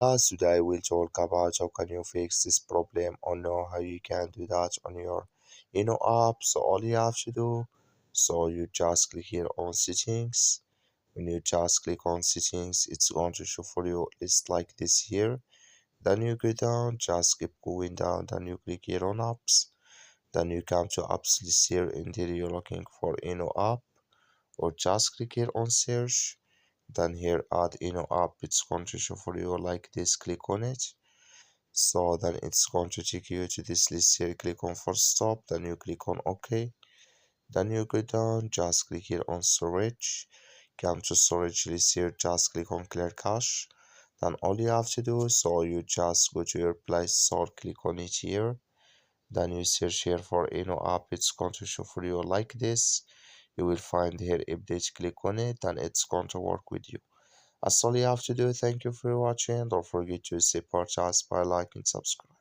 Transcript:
Today we'll talk about how can you fix this problem or know how you can do that on your app. So all you have to do, so you just click here on settings. When you just click on settings, it's going to show for you list like this here. Then you go down, just keep going down, then you click here on apps. Then you come to apps list here, and here you're looking for app, or just click here on search. Then here add app, it's going to show for you like this, click on it. So then it's going to take you to this list here, click on first stop, then you click on OK. Then you go down, just click here on storage, come to storage list here, just click on clear cache. Then all you have to do, so you just go to your Play Store, click on it here. Then you search here for app, it's going to show for you like this. You will find here update, click on it, and it's going to work with you. That's all you have to do. Thank you for watching. Don't forget to support us by liking and subscribe.